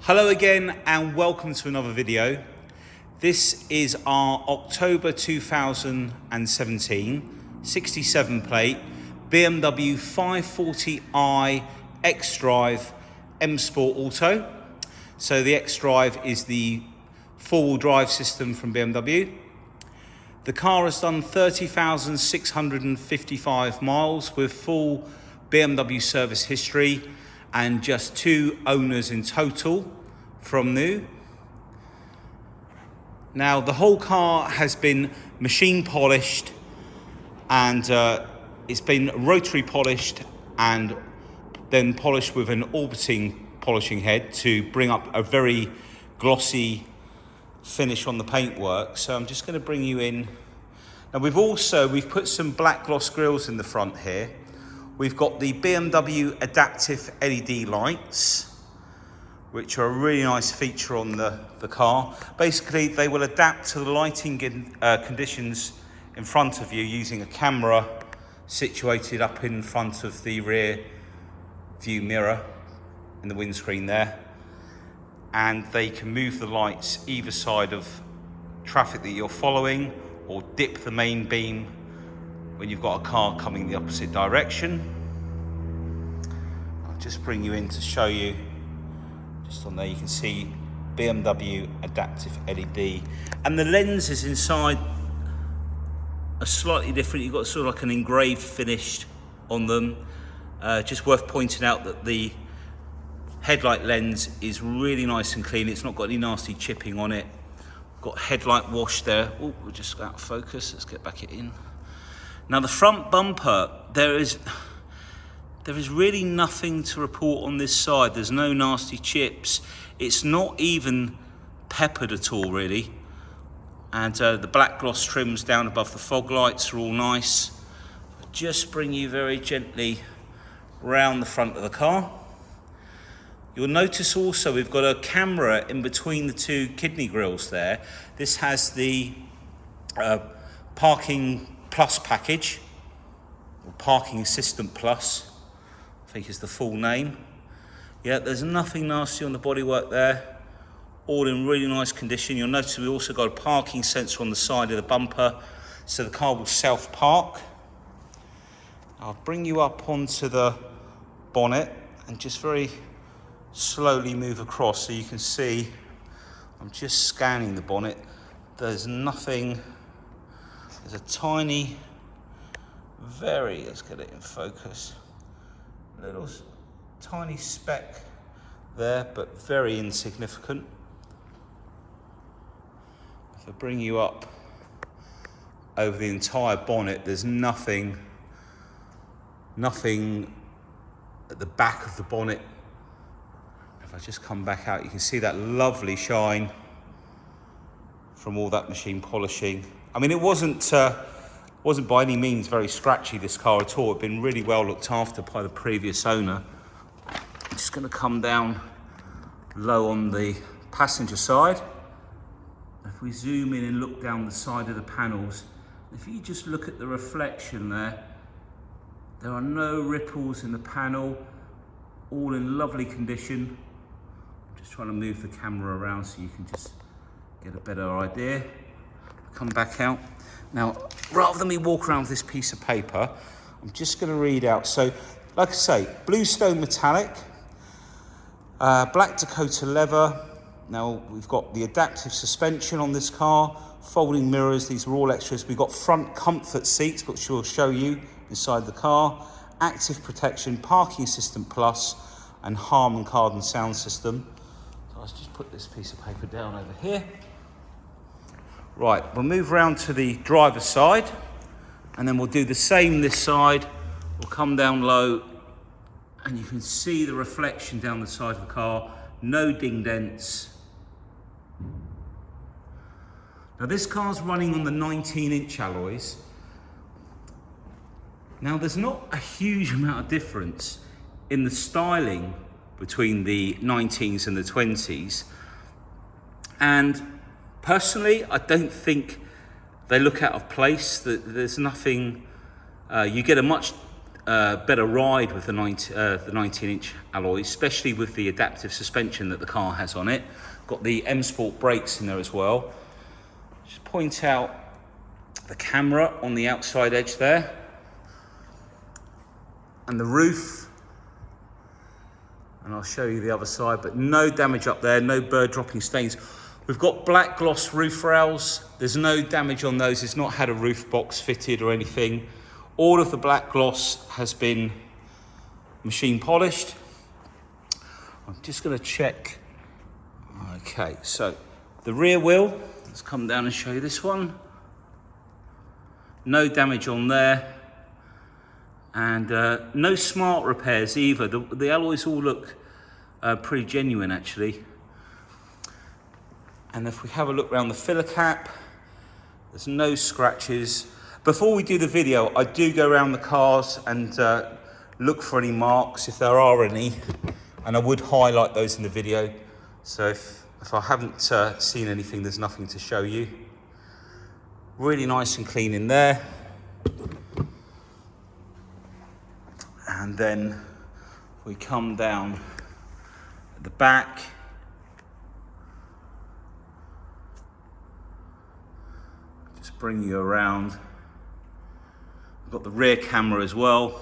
Hello again and welcome to another video. This is our October 2017 67 plate BMW 540i Xdrive M Sport Auto. So the Xdrive is the four-wheel drive system from BMW. The car has done 30,655 miles with full BMW service history and just 2 owners in total from new. Now the whole car has been machine polished and it's been rotary polished and then polished with an orbiting polishing head to bring up a very glossy finish on the paintwork. So I'm just going to bring you in. Now we've put some black gloss grills in the front here. We've got the BMW adaptive LED lights, which are a really nice feature on the car. Basically, they will adapt to the lighting conditions in front of you using a camera situated up in front of the rear view mirror in the windscreen there. And they can move the lights either side of traffic that you're following or dip the main beam when you've got a car coming the opposite direction. I'll just bring you in to show you. Just on there you can see BMW adaptive LED. And the lenses inside are slightly different. You've got sort of like an engraved finish on them. Just worth pointing out that the headlight lens is really nice and clean. It's not got any nasty chipping on it. Got headlight wash there. Oh, we're just out of focus. Let's get back in. Now the front bumper, there is really nothing to report on this side. There's no nasty chips. It's not even peppered at all, really. And the black gloss trims down above the fog lights are all nice. I'll just bring you very gently round the front of the car. You'll notice also we've got a camera in between the two kidney grills there. This has the Parking Plus package, or Parking Assistant Plus, I think is the full name. Yeah, there's nothing nasty on the bodywork there, all in really nice condition. You'll notice we also got a parking sensor on the side of the bumper, so the car will self-park. I'll bring you up onto the bonnet and just very slowly move across so you can see. I'm just scanning the bonnet. There's nothing. There's a tiny, let's get it in focus, little tiny speck there, but very insignificant. If I bring you up over the entire bonnet, there's nothing at the back of the bonnet. If I just come back out, you can see that lovely shine from all that machine polishing. I mean, it wasn't by any means very scratchy, this car at all. It'd been really well looked after by the previous owner. I'm just going to come down low on the passenger side. If we zoom in and look down the side of the panels, if you just look at the reflection there are no ripples in the panel, all in lovely condition. I'm just trying to move the camera around so you can just get a better idea. Come back out. Now, rather than me walk around with this piece of paper, I'm just going to read out. So, like I say, Bluestone metallic, Black Dakota leather. Now, we've got the adaptive suspension on this car, folding mirrors. These are all extras. We've got front comfort seats, which we'll show you inside the car, active protection, Parking Assistant Plus, and HARMAN KARDON sound system. So let's just put this piece of paper down over here. Right, we'll move around to the driver's side and then we'll do the same this side. We'll come down low and you can see the reflection down the side of the car. No ding dents. Now this car's running on the 19-inch alloys. Now there's not a huge amount of difference in the styling between the 19s and the 20s. And personally, I don't think they look out of place. There's nothing, you get a much better ride with the 19-inch alloy, especially with the adaptive suspension that the car has on it. Got the M Sport brakes in there as well. Just point out the camera on the outside edge there, and the roof, and I'll show you the other side, but no damage up there, no bird dropping stains. We've got black gloss roof rails. There's no damage on those. It's not had a roof box fitted or anything. All of the black gloss has been machine polished. I'm just going to check. Okay, so the rear wheel, let's come down and show you this one. No damage on there. And no smart repairs either. The alloys all look pretty genuine actually. And if we have a look around the filler cap, there's no scratches. Before we do the video, I do go around the cars and look for any marks if there are any, and I would highlight those in the video. So if I haven't seen anything, there's nothing to show you. Really nice and clean in there. And then we come down at the back. Just bring you around. We've got the rear camera as well,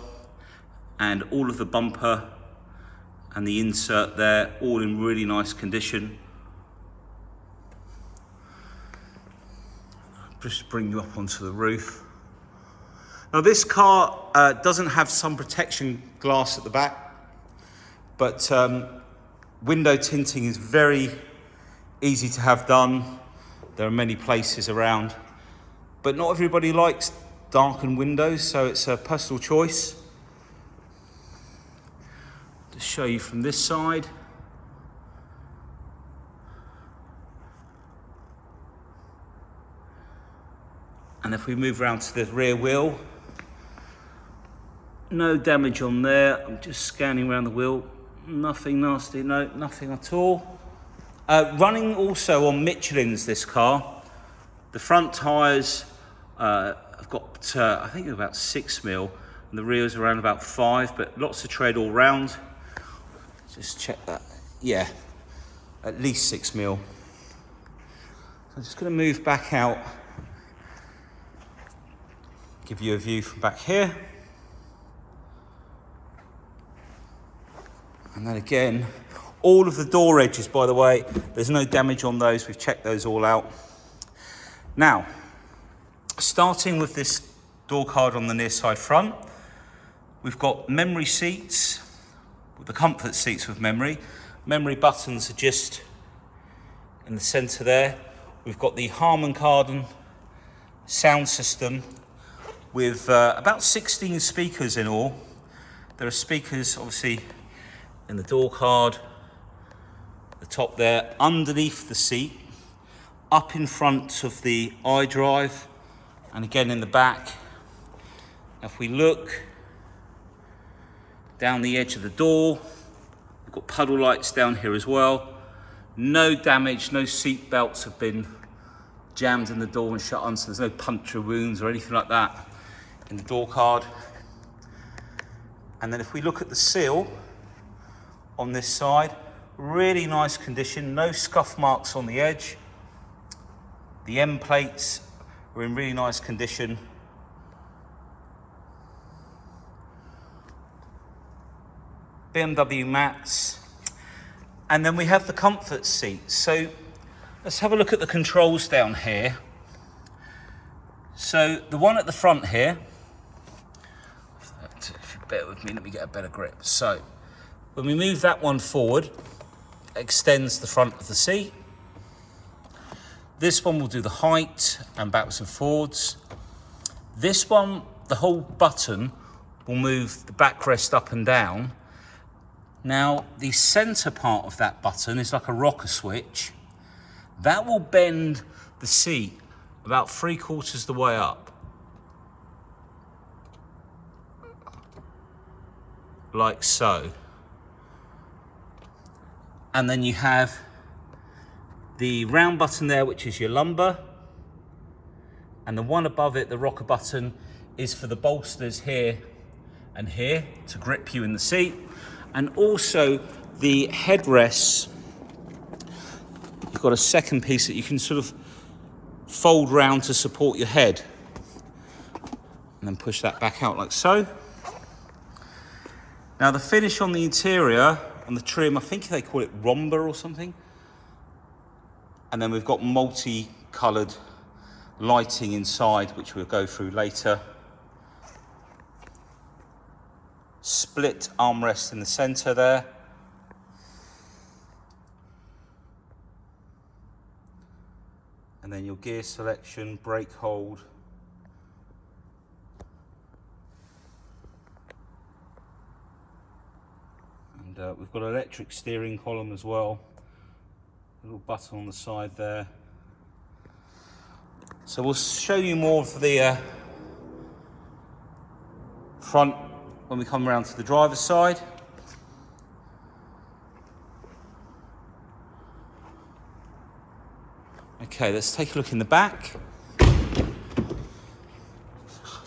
and all of the bumper and the insert there, all in really nice condition. Just bring you up onto the roof. Now this car doesn't have sun protection glass at the back, but window tinting is very easy to have done. There are many places around, but not everybody likes darkened windows, so it's a personal choice. To show you from this side. And if we move around to the rear wheel, no damage on there. I'm just scanning around the wheel. Nothing nasty, no, nothing at all. Running also on Michelin's, this car. The front tyres have got, I think about 6 mil, and the rear's around about 5, but lots of tread all round. Just check that. Yeah, at least 6 mil. So I'm just going to move back out, give you a view from back here. And then again, all of the door edges, by the way, there's no damage on those. We've checked those all out. Now, starting with this door card on the near side front, we've got memory seats, with the comfort seats with memory. Memory buttons are just in the center there. We've got the HARMAN KARDON sound system with about 16 speakers in all. There are speakers, obviously, in the door card, the top there, underneath the seat, up in front of the iDrive, and again in the back. If we look down the edge of the door, we've got puddle lights down here as well. No damage, no seat belts have been jammed in the door and shut on, so there's no puncture wounds or anything like that in the door card. And then if we look at the seal on this side, really nice condition, no scuff marks on the edge. The end plates are in really nice condition. BMW mats. And then we have the comfort seats. So let's have a look at the controls down here. So the one at the front here, if you bear with me, let me get a better grip. So when we move that one forward, it extends the front of the seat. This one will do the height and backwards and forwards. This one, the whole button will move the backrest up and down. Now, the center part of that button is like a rocker switch. That will bend the seat about 3/4 the way up. Like so. And then you have the round button there, which is your lumbar. And the one above it, the rocker button, is for the bolsters here and here to grip you in the seat. And also the headrests, you've got a second piece that you can sort of fold round to support your head. And then push that back out like so. Now the finish on the interior, on the trim, I think they call it LUMBAR or something. And then we've got multi-coloured lighting inside, which we'll go through later. Split armrest in the centre there. And then your gear selection, brake hold. And we've got an electric steering column as well. A little button on the side there. So we'll show you more of the front when we come around to the driver's side. Okay, let's take a look in the back.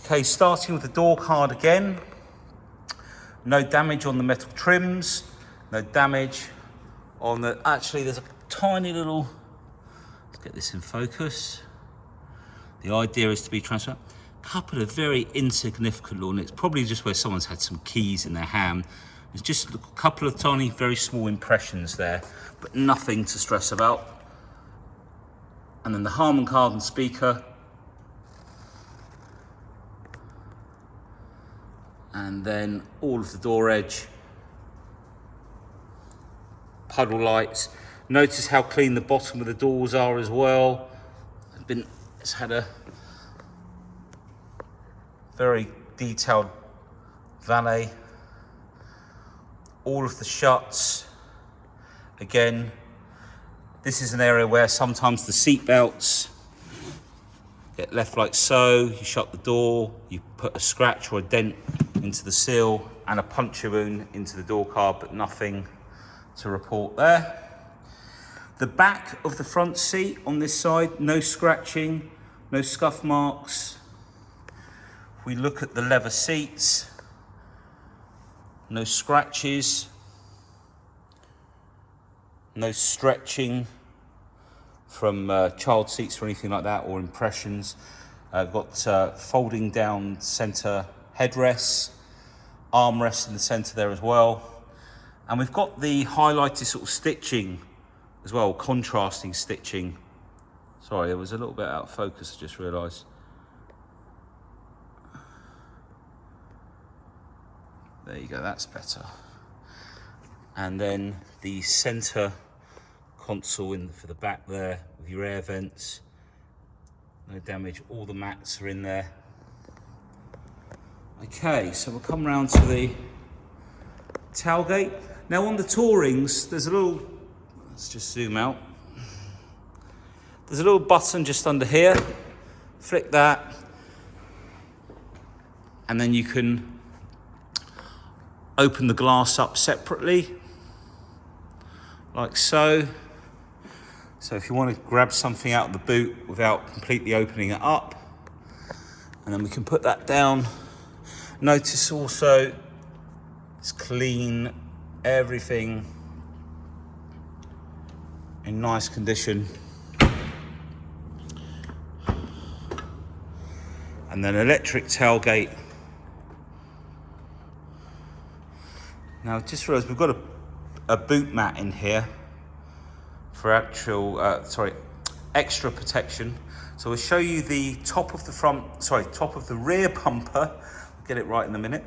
Okay, starting with the door card again. No damage on the metal trims, no damage on the, actually there's a tiny little, let's get this in focus. The idea is to be transparent. A couple of very insignificant little nicks, probably just where someone's had some keys in their hand. There's just a couple of tiny, very small impressions there, but nothing to stress about. And then the HARMAN KARDON speaker. And then all of the door edge. Puddle lights. Notice how clean the bottom of the doors are as well. It's had a very detailed valet. All of the shuts. Again, this is an area where sometimes the seat belts get left like so. You shut the door, you put a scratch or a dent into the sill and a puncture wound into the door card, but nothing to report there. The back of the front seat on this side, no scratching, no scuff marks. If we look at the leather seats, no scratches, no stretching from child seats or anything like that, or impressions. Got folding down centre headrests, armrests in the centre there as well. And we've got the highlighted sort of stitching as well, contrasting stitching. Sorry, it was a little bit out of focus, I just realised. There you go, that's better. And then the centre console for the back there with your air vents. No damage, all the mats are in there. Okay, so we'll come round to the tailgate. Now on the Tourings, there's a little, let's just zoom out. There's a little button just under here. Flick that. And then you can open the glass up separately, like so. So if you want to grab something out of the boot without completely opening it up, and then we can put that down. Notice also it's clean, everything in nice condition. And then electric tailgate. Now just realised we've got a boot mat in here for actual, extra protection. So we'll show you the top of the rear bumper. I'll get it right in a minute.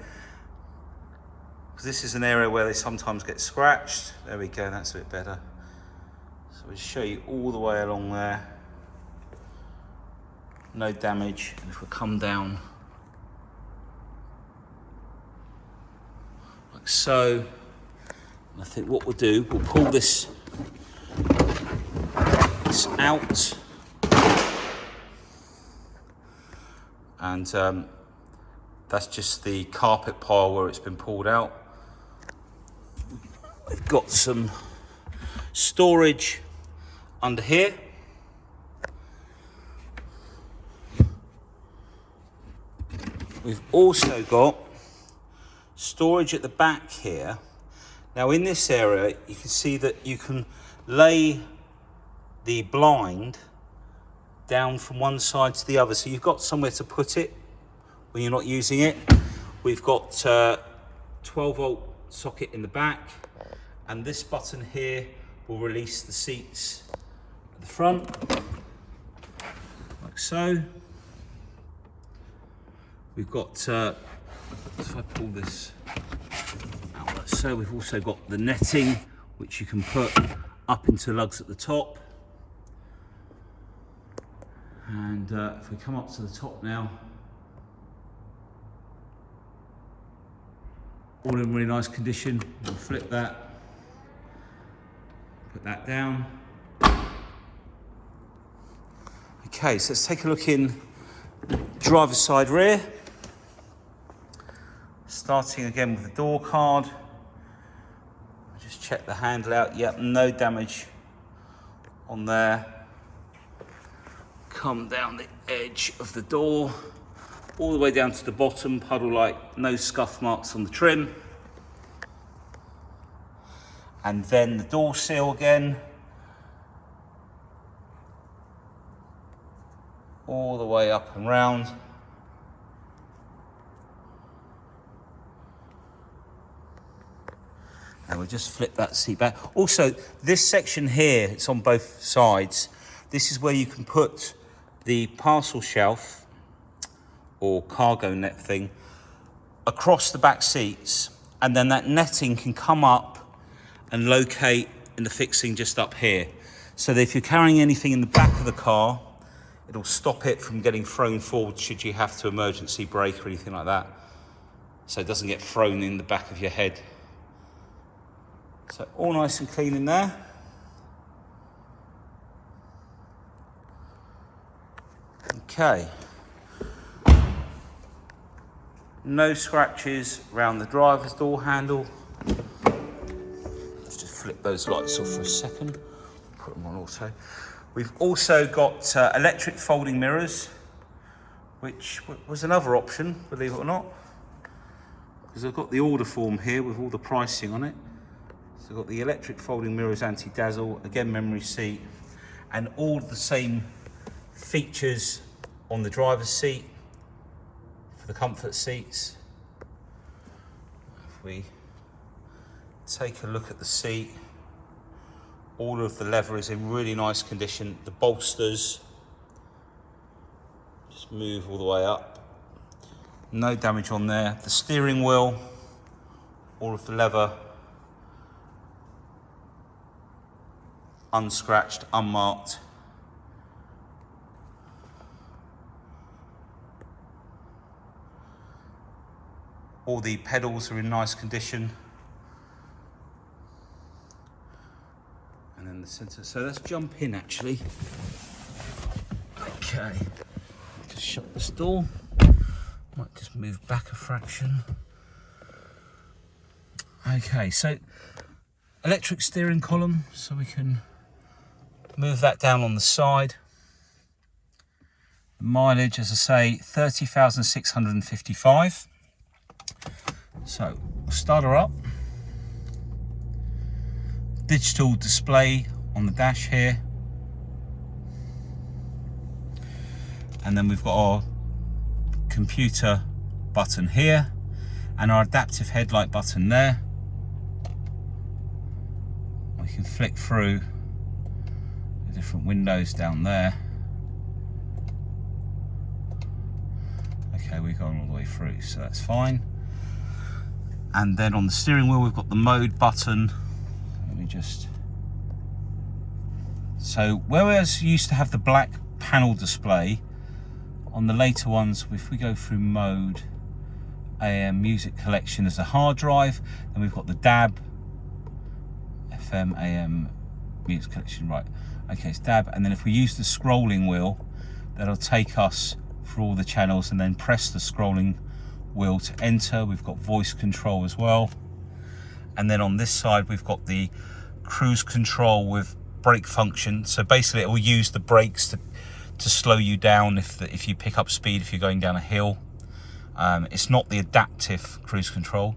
Because this is an area where they sometimes get scratched. There we go, that's a bit better. So we'll show you all the way along there. No damage. And if we come down like so, I think what we'll do, we'll pull this out, and that's just the carpet pile where it's been pulled out. We've got some storage under here. We've also got storage at the back here. Now in this area, you can see that you can lay the blind down from one side to the other. So you've got somewhere to put it when you're not using it. We've got 12-volt socket in the back, and this button here will release the seats at the front, like so. We've got, if I pull this out like so, we've also got the netting, which you can put up into lugs at the top. And if we come up to the top now, all in really nice condition. We'll flip that, put that down. Okay, so let's take a look in driver's side rear. Starting again with the door card. Just check the handle out. Yep, no damage on there. Come down the edge of the door, all the way down to the bottom, puddle light, no scuff marks on the trim. And then the door seal again, all the way up and round. And we'll just flip that seat back. Also, this section here, it's on both sides. This is where you can put the parcel shelf or cargo net thing across the back seats, and then that netting can come up and locate in the fixing just up here. So that if you're carrying anything in the back of the car, it'll stop it from getting thrown forward should you have to emergency brake or anything like that. So it doesn't get thrown in the back of your head. So all nice and clean in there. Okay. No scratches around the driver's door handle. Let's just flip those lights off for a second. Put them on auto. We've also got electric folding mirrors, which was another option, believe it or not, because I've got the order form here with all the pricing on it. So I've got the electric folding mirrors, anti-dazzle, again memory seat, and all the same features on the driver's seat for the comfort seats. If we take a look at the seat, all of the leather is in really nice condition. The bolsters, just move all the way up. No damage on there. The steering wheel, all of the leather, unscratched, unmarked. All the pedals are in nice condition. And then the sensor. So let's jump in actually. Okay. Just shut this door. Might just move back a fraction. Okay, so electric steering column, so we can move that down on the side. Mileage, as I say, 30,655. So we'll start her up. Digital display on the dash here. And then we've got our computer button here and our adaptive headlight button there. We can flick through the different windows down there. Okay, we're going all the way through, so that's fine. And then on the steering wheel, we've got the mode button. Let me just... So whereas you used to have the black panel display, on the later ones, if we go through mode, AM, music collection as a hard drive, then we've got the DAB, FM, AM, music collection, right. Okay, it's DAB, and then if we use the scrolling wheel, that'll take us through all the channels, and then press the scrolling wheel to enter. We've got voice control as well. And then on this side, we've got the cruise control with brake function. So basically it will use the brakes to slow you down if you pick up speed, if you're going down a hill. It's not the adaptive cruise control,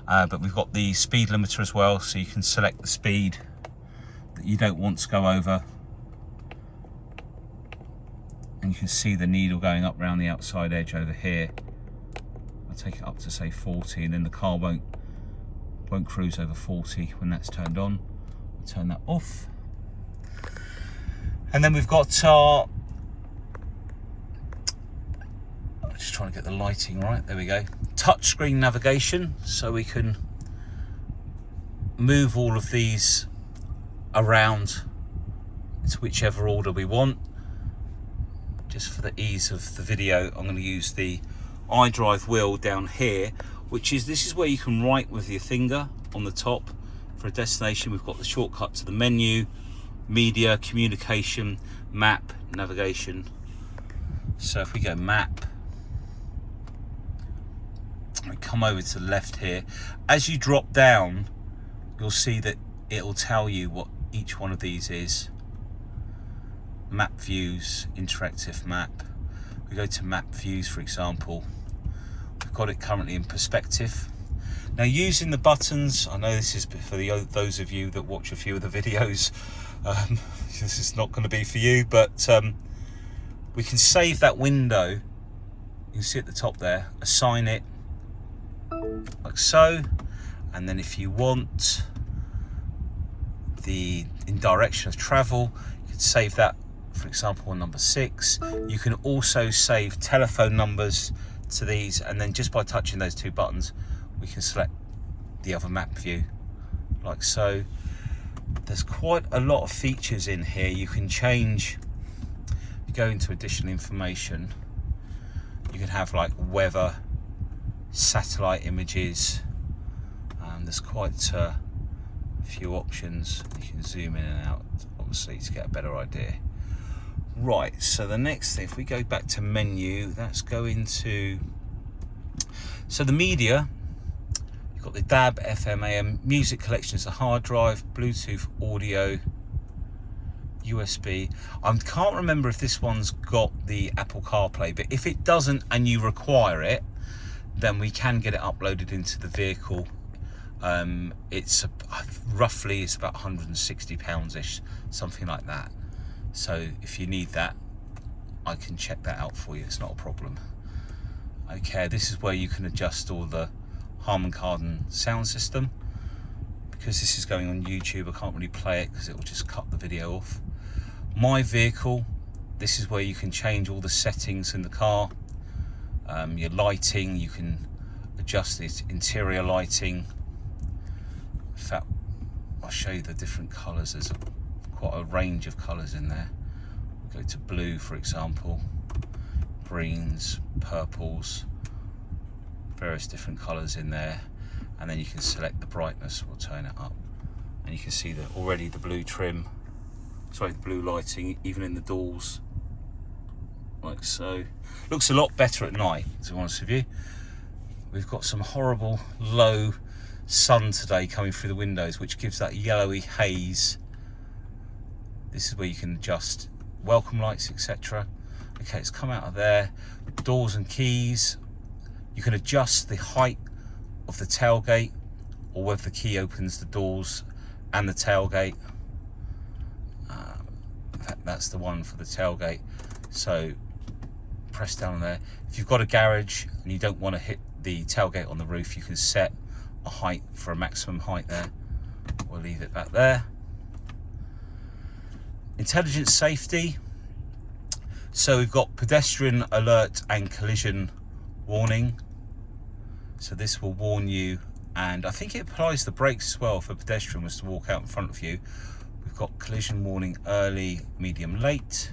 but we've got the speed limiter as well, so you can select the speed that you don't want to go over. And you can see the needle going up around the outside edge over here. I'll take it up to say 40, and then the car won't cruise over 40 when that's turned on. I'll turn that off. And then we've got our, I'm just trying to get the lighting right, there we go. Touchscreen navigation, so we can move all of these around to whichever order we want. Just for the ease of the video, I'm going to use the iDrive wheel down here, this is where you can write with your finger on the top for a destination. We've got the shortcut to the menu, media, communication, map, navigation. So if we go map, we come over to the left here. As you drop down, you'll see that it'll tell you what each one of these is. Map views, interactive map. We go to map views, for example. We've got it currently in perspective. Now, using the buttons, I know this is for those of you that watch a few of the videos, this is not going to be for you, but we can save that window. You can see at the top there, assign it like so, and then if you want in direction of travel, you can save that, for example, on number 6. You can also save telephone numbers to these, and then just by touching those 2 buttons we can select the other map view like so. There's quite a lot of features in here. You can change, you go into additional information, you can have like weather, satellite images, there's quite a few options. You can zoom in and out, obviously, to get a better idea. Right, so the next thing, if we go back to menu, that's going to, so the media, you've got the DAB, FM, AM, music collection is a hard drive, Bluetooth audio, USB. I can't remember if this one's got the Apple CarPlay, but if it doesn't and you require it, then we can get it uploaded into the vehicle. It's roughly, it's about £160-ish, something like that. So if you need that, I can check that out for you, it's not a problem. Okay, this is where you can adjust all the HARMAN KARDON sound system. Because this is going on YouTube, I can't really play it because it will just cut the video off. My vehicle, this is where you can change all the settings in the car. Your lighting, you can adjust the interior lighting. In fact, I'll show you the different colours. There's quite a range of colours in there. We'll go to blue, for example, greens, purples, various different colours in there, and then you can select the brightness. We'll turn it up, and you can see that already the blue trim, sorry, the blue lighting, even in the doors, like so. Looks a lot better at night, to be honest with you. We've got some horrible low sun today coming through the windows, which gives that yellowy haze. This is where you can adjust welcome lights, etc. Okay, it's come out of there. Doors and keys. You can adjust the height of the tailgate, or whether the key opens the doors and the tailgate. That's the one for the tailgate. So press down there. If you've got a garage and you don't want to hit the tailgate on the roof, you can set a height for a maximum height there. We'll leave it back there. Intelligent safety. So we've got pedestrian alert and collision warning. So this will warn you, and I think it applies the brakes as well if a pedestrian was to walk out in front of you. We've got collision warning early, medium, late.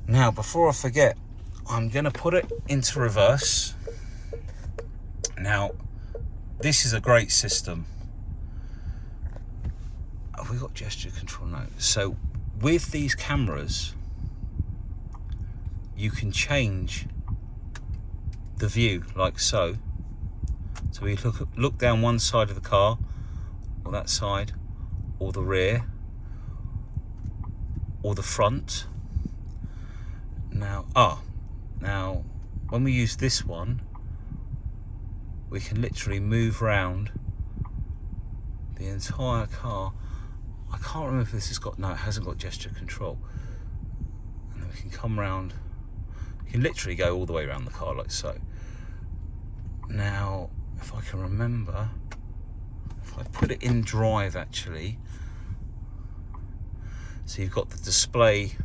Now, before I forget, I'm going to put it into reverse. Now, this is a great system. Have we got gesture control? No. So with these cameras, you can change the view like so. So we look down one side of the car, or that side, or the rear, or the front. Now, when we use this one, we can literally move round the entire car. I can't remember if this has got, no, it hasn't got gesture control. And then we can come round, you can literally go all the way around the car like so. Now, if I can remember, if I put it in drive actually, so you've got the display.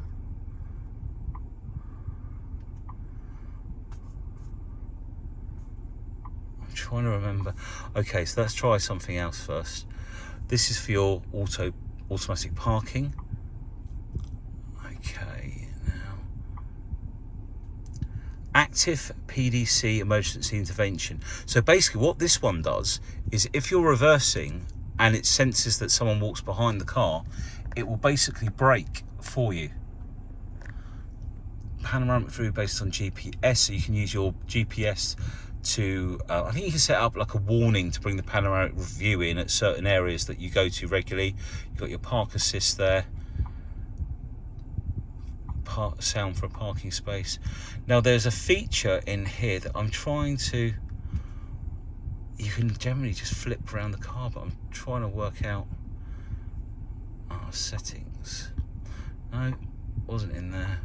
I'm trying to remember. Okay, so let's try something else first. This is for your automatic parking. Okay, now active PDC emergency intervention. So basically what this one does is if you're reversing and it senses that someone walks behind the car, it will basically brake for you. Panoramic view based on GPS, so you can use your GPS to, I think you can set up like a warning to bring the panoramic view in at certain areas that you go to regularly. You've got your park assist there, sound for a parking space. Now there's a feature in here that I'm trying to, you can generally just flip around the car, but I'm trying to work out settings. No, wasn't in there.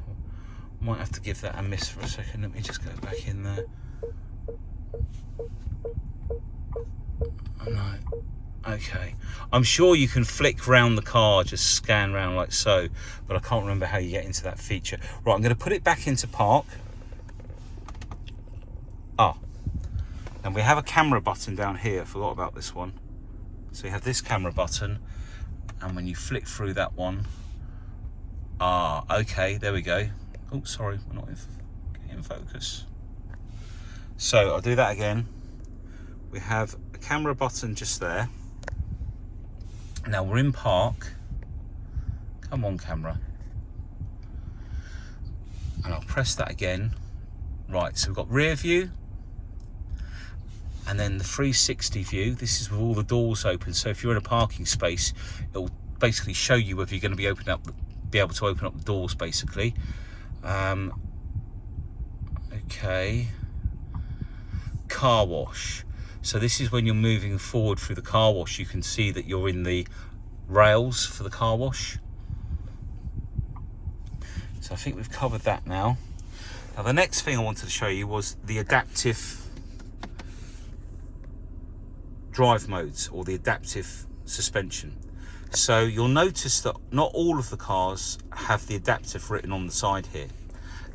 Might have to give that a miss for a second. Let me just go back in there. No. Okay. I'm sure you can flick round the car, just scan round like so, but I can't remember how you get into that feature. Right, I'm going to put it back into park. And we have a camera button down here. I forgot about this one. So you have this camera button, and when you flick through that one, okay, there we go. Oh, sorry, we're not in focus. So I'll do that again. We have a camera button just there. Now we're in park. Come on, camera. And I'll press that again. Right, so we've got rear view, and then the 360 view. This is with all the doors open. So if you're in a parking space, it'll basically show you whether you're going to be able to open up the doors, basically. Okay. Car wash. So this is when you're moving forward through the car wash, you can see that you're in the rails for the car wash. So I think we've covered that now. Now the next thing I wanted to show you was the adaptive drive modes, or the adaptive suspension. So you'll notice that not all of the cars have the adaptive written on the side here.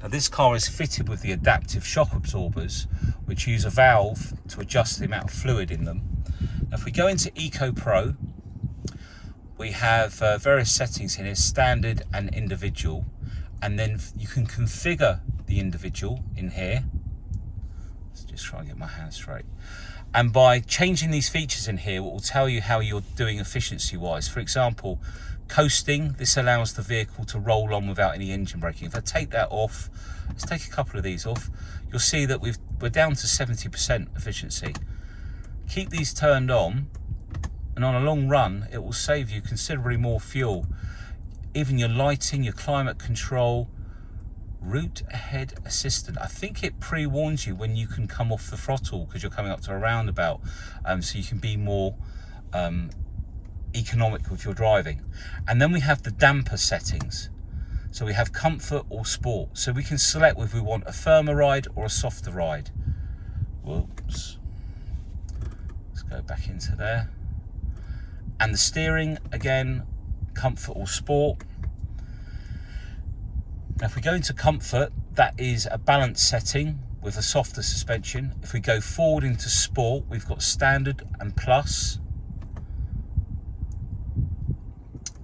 Now this car is fitted with the adaptive shock absorbers, which use a valve to adjust the amount of fluid in them. Now if we go into Eco Pro, we have various settings in here, standard and individual, and then you can configure the individual in here. Let's just try and get my hands straight. And by changing these features in here, it will tell you how you're doing efficiency wise. For example, coasting, this allows the vehicle to roll on without any engine braking. If I take that off, let's take a couple of these off, you'll see that we're down to 70% efficiency. Keep these turned on, and on a long run, it will save you considerably more fuel. Even your lighting, your climate control, route ahead assistant. I think it pre-warns you when you can come off the throttle because you're coming up to a roundabout, so you can be more economic with your driving. And then we have the damper settings. So we have comfort or sport. So we can select whether we want a firmer ride or a softer ride. Whoops. Let's go back into there. And the steering, again, comfort or sport. Now if we go into comfort, that is a balance setting with a softer suspension. If we go forward into sport, we've got standard and plus.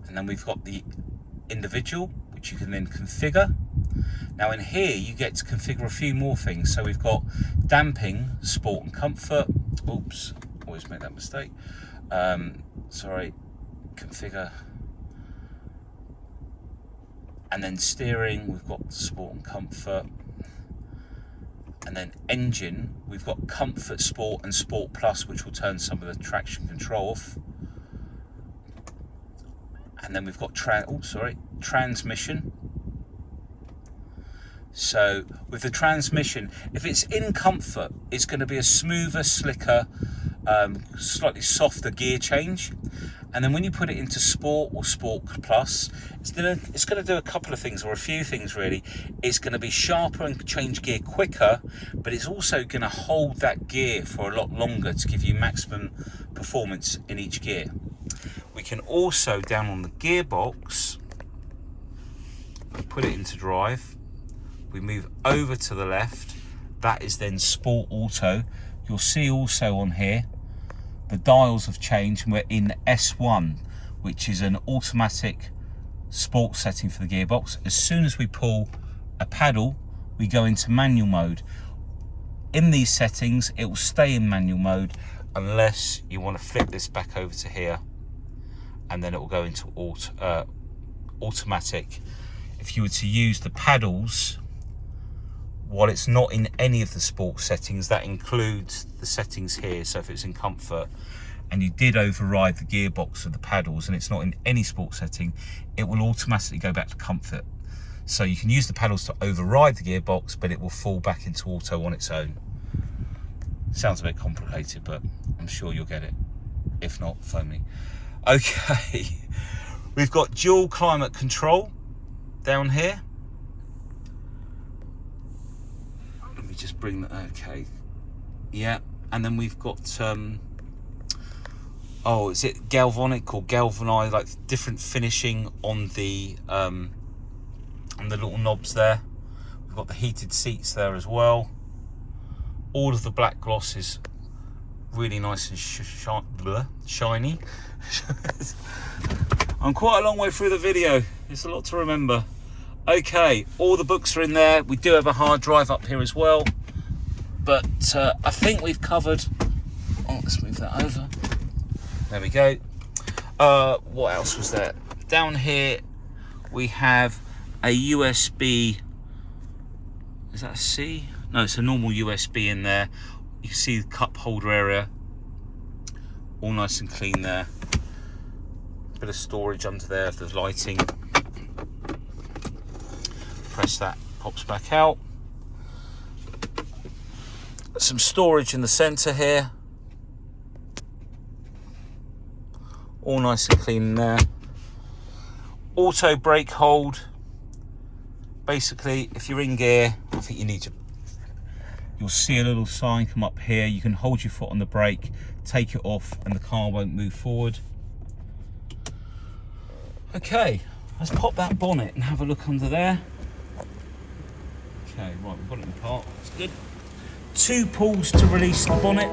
And then we've got the individual, which you can then configure. Now in here, you get to configure a few more things. So we've got damping, sport and comfort. Oops, always make that mistake. Sorry, configure. And then steering, we've got sport and comfort. And then engine, we've got comfort, sport and sport plus, which will turn some of the traction control off. And then we've got transmission. So with the transmission, if it's in comfort, it's going to be a smoother, slicker, slightly softer gear change. And then when you put it into Sport or Sport Plus, it's gonna do a couple of things, or a few things really. It's gonna be sharper and change gear quicker, but it's also gonna hold that gear for a lot longer to give you maximum performance in each gear. We can also, down on the gearbox, put it into drive. We move over to the left. That is then Sport Auto. You'll see also on here, the dials have changed and we're in S1, which is an automatic sport setting for the gearbox. As soon as we pull a paddle, we go into manual mode. In these settings, it will stay in manual mode unless you want to flip this back over to here, and then it will go into automatic. If you were to use the paddles, while it's not in any of the sport settings, that includes the settings here. So if it's in comfort and you did override the gearbox of the paddles and it's not in any sport setting, it will automatically go back to comfort. So you can use the paddles to override the gearbox, but it will fall back into auto on its own. Sounds a bit complicated, but I'm sure you'll get it. If not, phone me. Okay, we've got dual climate control down here. Just bring that, okay, yeah. And then we've got oh, is it galvanic or galvanized, like different finishing on the little knobs there. We've got the heated seats there as well. All of the black gloss is really nice and shiny. I'm quite a long way through the video, it's a lot to remember. Okay, all the books are in there. We do have a hard drive up here as well, but I think we've covered. Oh, let's move that over. There we go. What else was there? Down here we have a USB. Is that a C? No, it's a normal USB in there. You can see the cup holder area, all nice and clean there. Bit of storage under there if there's lighting. Press that, pops back out. Some storage in the center here, all nice and clean in there. Auto brake hold. Basically, if you're in gear, I think you need to, you'll see a little sign come up here. You can hold your foot on the brake, take it off, and the car won't move forward. Okay, let's pop that bonnet and have a look under there. Okay, right, we've got it in park, that's good. 2 pulls to release the bonnet.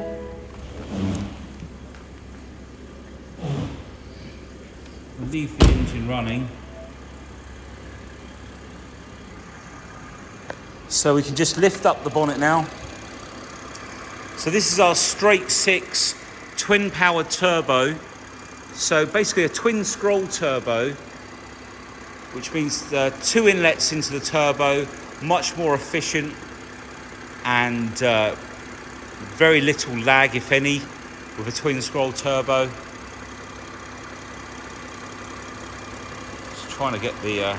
We'll leave the engine running. So we can just lift up the bonnet now. So this is our straight 6 twin powered turbo. So basically a twin scroll turbo, which means 2 inlets into the turbo, much more efficient, and very little lag, if any, with a twin scroll turbo. Just trying to get the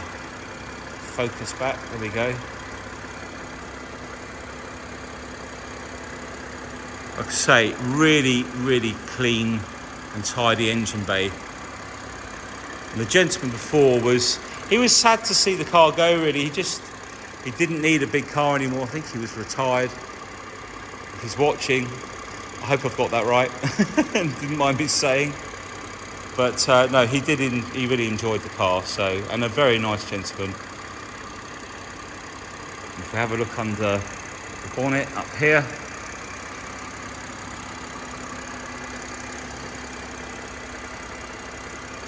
focus back. There we go. Like I say, really, really clean and tidy engine bay. And the gentleman before he was sad to see the car go, really. He didn't need a big car anymore. I think he was retired. If he's watching, I hope I've got that right. And didn't mind me saying. But no, he really enjoyed the car. So, and a very nice gentleman. If we have a look under the bonnet up here,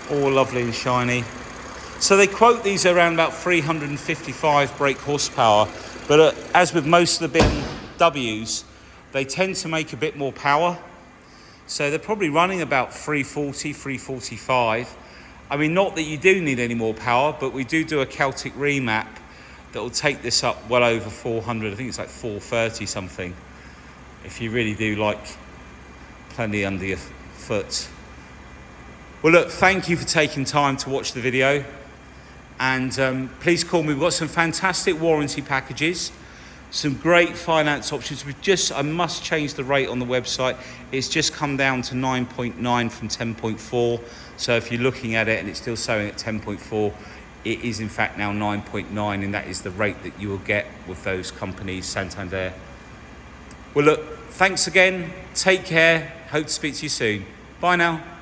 all lovely and shiny. So they quote these around about 355 brake horsepower, but as with most of the BMWs, they tend to make a bit more power. So they're probably running about 340, 345. I mean, not that you do need any more power, but we do a Celtic remap that will take this up well over 400. I think it's like 430 something. If you really do like plenty under your foot. Well, look, thank you for taking time to watch the video. And please call me. We've got some fantastic warranty packages, some great finance options. I must change the rate on the website. It's just come down to 9.9 from 10.4. So if you're looking at it and it's still showing at 10.4, it is in fact now 9.9, and that is the rate that you will get with those companies, Santander. Well, look, thanks again. Take care. Hope to speak to you soon. Bye now.